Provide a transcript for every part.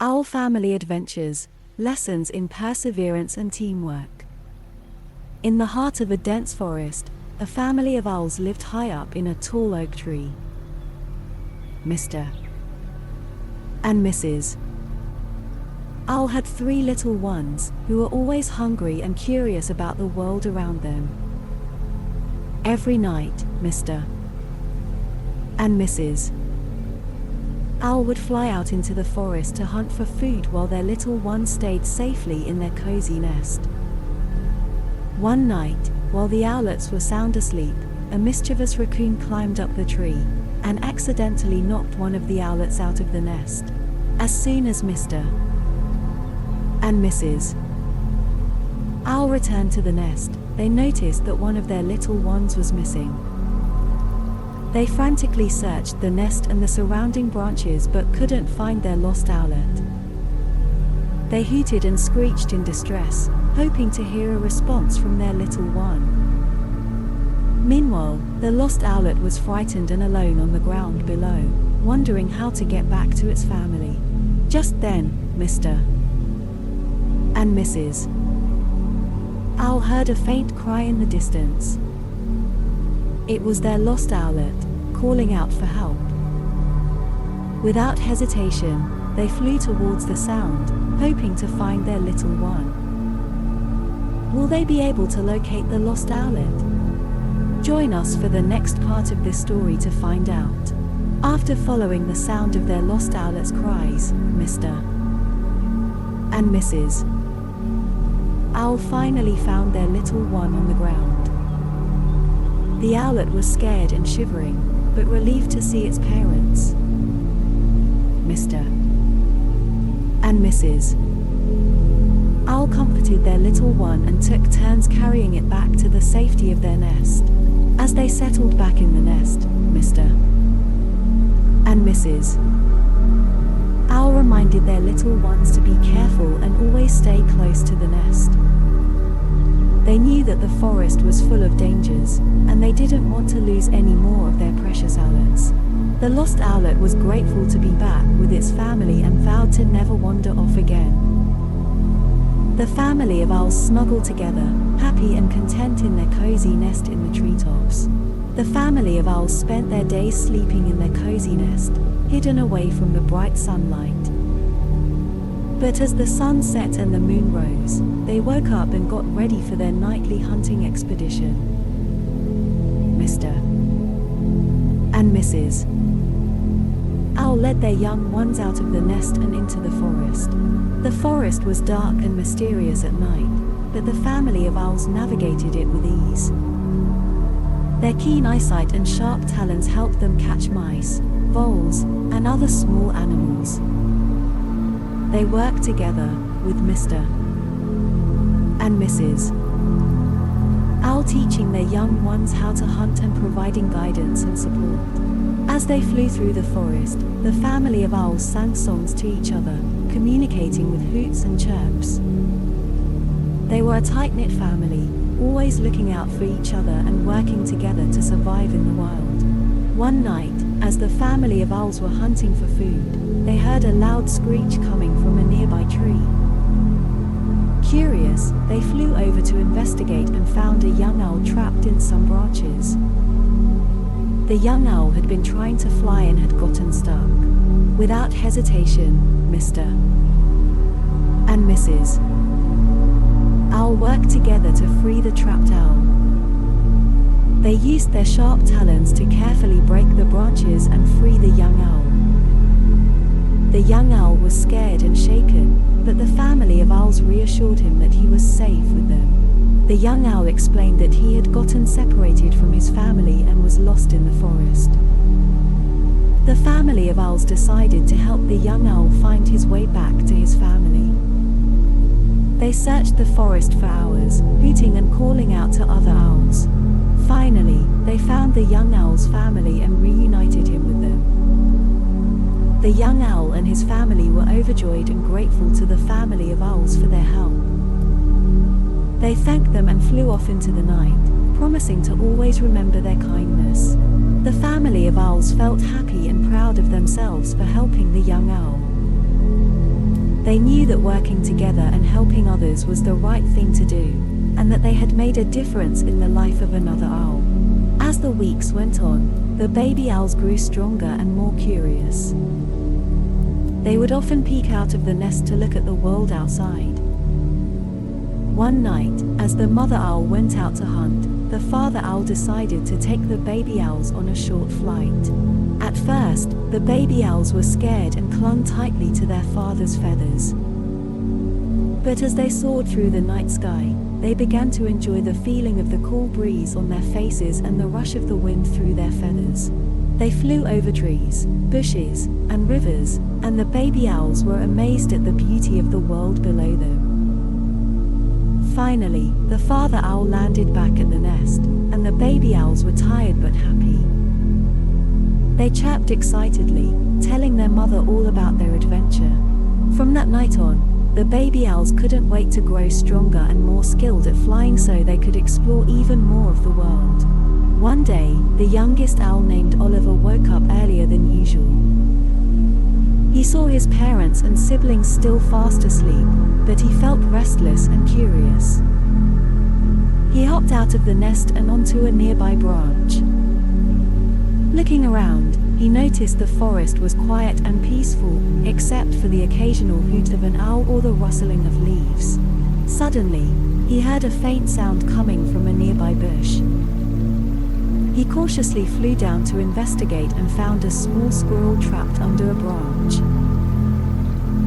Owl Family Adventures, Lessons in Perseverance and Teamwork. In the heart of a dense forest, a family of owls lived high up in a tall oak tree. Mr. and Mrs. Owl had 3 little ones, who were always hungry and curious about the world around them. Every night, Mr. and Mrs. Owl would fly out into the forest to hunt for food while their little ones stayed safely in their cozy nest. One night, while the owlets were sound asleep, a mischievous raccoon climbed up the tree and accidentally knocked one of the owlets out of the nest. As soon as Mr. and Mrs. Owl returned to the nest, they noticed that one of their little ones was missing. They frantically searched the nest and the surrounding branches but couldn't find their lost owlet. They hooted and screeched in distress, hoping to hear a response from their little one. Meanwhile, the lost owlet was frightened and alone on the ground below, wondering how to get back to its family. Just then, Mr. and Mrs. Owl heard a faint cry in the distance. It was their lost owlet, calling out for help. Without hesitation, they flew towards the sound, hoping to find their little one. Will they be able to locate the lost owlet? Join us for the next part of this story to find out. After following the sound of their lost owlet's cries, Mr. and Mrs. Owl finally found their little one on the ground. The owlet was scared and shivering, but relieved to see its parents. Mr. and Mrs. Owl comforted their little one and took turns carrying it back to the safety of their nest. As they settled back in the nest, Mr. and Mrs. Owl reminded their little ones to be careful and always stay close to the nest. They knew that the forest was full of dangers, and they didn't want to lose any more of their precious owlets. The lost owlet was grateful to be back with its family and vowed to never wander off again. The family of owls snuggled together, happy and content in their cozy nest in the treetops. The family of owls spent their days sleeping in their cozy nest, hidden away from the bright sunlight. But as the sun set and the moon rose, they woke up and got ready for their nightly hunting expedition. Mr. and Mrs. Owl led their young ones out of the nest and into the forest. The forest was dark and mysterious at night, but the family of owls navigated it with ease. Their keen eyesight and sharp talons helped them catch mice, voles, and other small animals. They worked together, with Mr. and Mrs. Owl teaching their young ones how to hunt and providing guidance and support. As they flew through the forest, the family of owls sang songs to each other, communicating with hoots and chirps. They were a tight-knit family, always looking out for each other and working together to survive in the wild. One night, as the family of owls were hunting for food, they heard a loud screech coming from a nearby tree. Curious, they flew over to investigate and found a young owl trapped in some branches. The young owl had been trying to fly and had gotten stuck. Without hesitation, Mr. and Mrs. Owl worked together to free the trapped owl. They used their sharp talons to carefully break the branches and free the young owl. The young owl was scared and shaken, but the family of owls reassured him that he was safe with them. The young owl explained that he had gotten separated from his family and was lost in the forest. The family of owls decided to help the young owl find his way back to his family. They searched the forest for hours, hooting and calling out to other owls. Finally, they found the young owl's family and reunited him with them. The young owl and his family were overjoyed and grateful to the family of owls for their help. They thanked them and flew off into the night, promising to always remember their kindness. The family of owls felt happy and proud of themselves for helping the young owl. They knew that working together and helping others was the right thing to do, and that they had made a difference in the life of another owl. As the weeks went on, the baby owls grew stronger and more curious. They would often peek out of the nest to look at the world outside. One night, as the mother owl went out to hunt, the father owl decided to take the baby owls on a short flight. At first, the baby owls were scared and clung tightly to their father's feathers. But as they soared through the night sky, they began to enjoy the feeling of the cool breeze on their faces and the rush of the wind through their feathers. They flew over trees, bushes, and rivers, and the baby owls were amazed at the beauty of the world below them. Finally, the father owl landed back at the nest, and the baby owls were tired but happy. They chirped excitedly, telling their mother all about their adventure. From that night on, the baby owls couldn't wait to grow stronger and more skilled at flying so they could explore even more of the world. One day, the youngest owl named Oliver woke up earlier than usual. He saw his parents and siblings still fast asleep, but he felt restless and curious. He hopped out of the nest and onto a nearby branch. Looking around, he noticed the forest was quiet and peaceful, except for the occasional hoot of an owl or the rustling of leaves. Suddenly, he heard a faint sound coming from a nearby bush. He cautiously flew down to investigate and found a small squirrel trapped under a branch.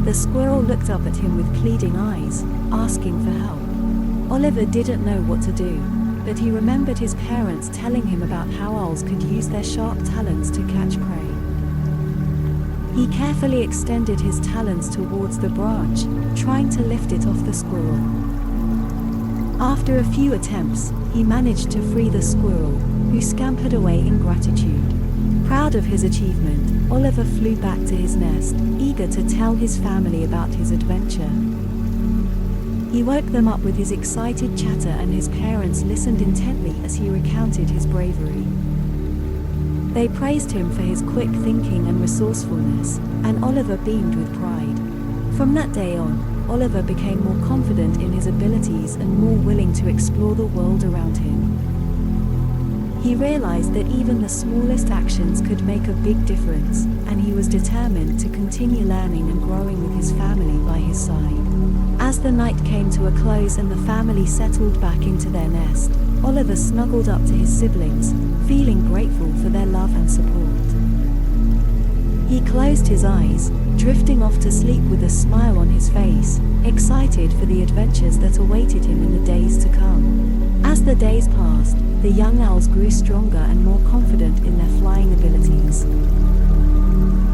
The squirrel looked up at him with pleading eyes, asking for help. Oliver didn't know what to do, but he remembered his parents telling him about how owls could use their sharp talons to catch prey. He carefully extended his talons towards the branch, trying to lift it off the squirrel. After a few attempts, he managed to free the squirrel, who scampered away in gratitude. Proud of his achievement, Oliver flew back to his nest, eager to tell his family about his adventure. He woke them up with his excited chatter, and his parents listened intently as he recounted his bravery. They praised him for his quick thinking and resourcefulness, and Oliver beamed with pride. From that day on, Oliver became more confident in his abilities and more willing to explore the world around him. He realized that even the smallest actions could make a big difference, and he was determined to continue learning and growing with his family by his side. As the night came to a close and the family settled back into their nest, Oliver snuggled up to his siblings, feeling grateful for their love and support. He closed his eyes, drifting off to sleep with a smile on his face, excited for the adventures that awaited him in the days to come. As the days passed, the young owls grew stronger and more confident in their flying abilities.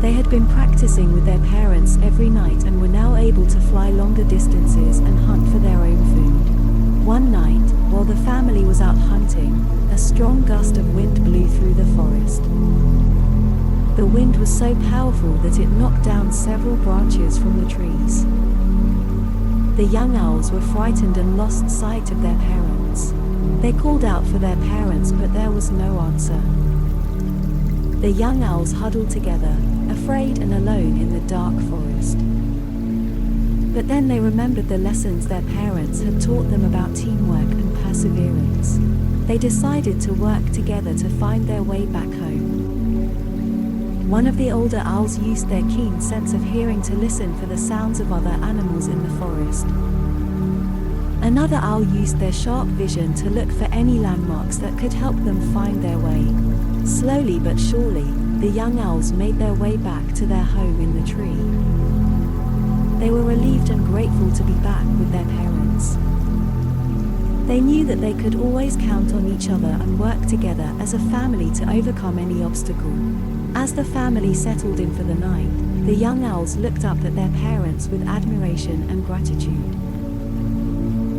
They had been practicing with their parents every night and were now able to fly longer distances and hunt for their own food. One night, while the family was out hunting, a strong gust of wind blew through the forest. The wind was so powerful that it knocked down several branches from the trees. The young owls were frightened and lost sight of their parents. They called out for their parents, but there was no answer. The young owls huddled together, afraid and alone in the dark forest. But then they remembered the lessons their parents had taught them about teamwork and perseverance. They decided to work together to find their way back home. One of the older owls used their keen sense of hearing to listen for the sounds of other animals in the forest. Another owl used their sharp vision to look for any landmarks that could help them find their way. Slowly but surely, the young owls made their way back to their home in the tree. They were relieved and grateful to be back with their parents. They knew that they could always count on each other and work together as a family to overcome any obstacle. As the family settled in for the night, the young owls looked up at their parents with admiration and gratitude.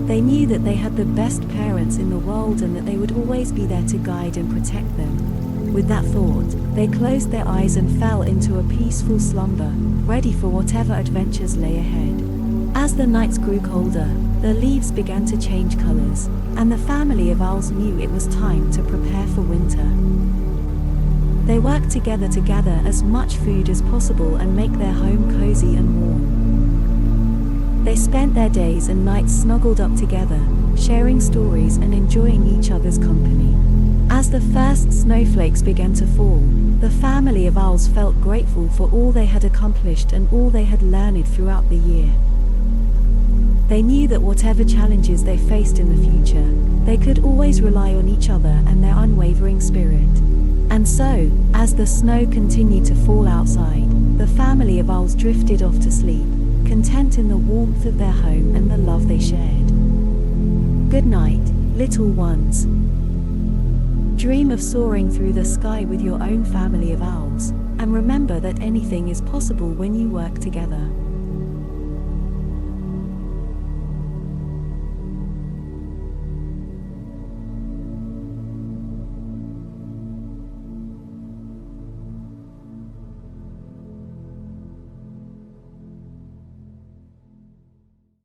They knew that they had the best parents in the world and that they would always be there to guide and protect them. With that thought, they closed their eyes and fell into a peaceful slumber, ready for whatever adventures lay ahead. As the nights grew colder, the leaves began to change colors, and the family of owls knew it was time to prepare for winter. They worked together to gather as much food as possible and make their home cozy and warm. spent their days and nights snuggled up together, sharing stories and enjoying each other's company. As the first snowflakes began to fall, the family of owls felt grateful for all they had accomplished and all they had learned throughout the year. They knew that whatever challenges they faced in the future, they could always rely on each other and their unwavering spirit. And so, as the snow continued to fall outside, the family of owls drifted off to sleep, content in the warmth of their home and the love they shared. Good night, little ones. Dream of soaring through the sky with your own family of owls, and remember that anything is possible when you work together.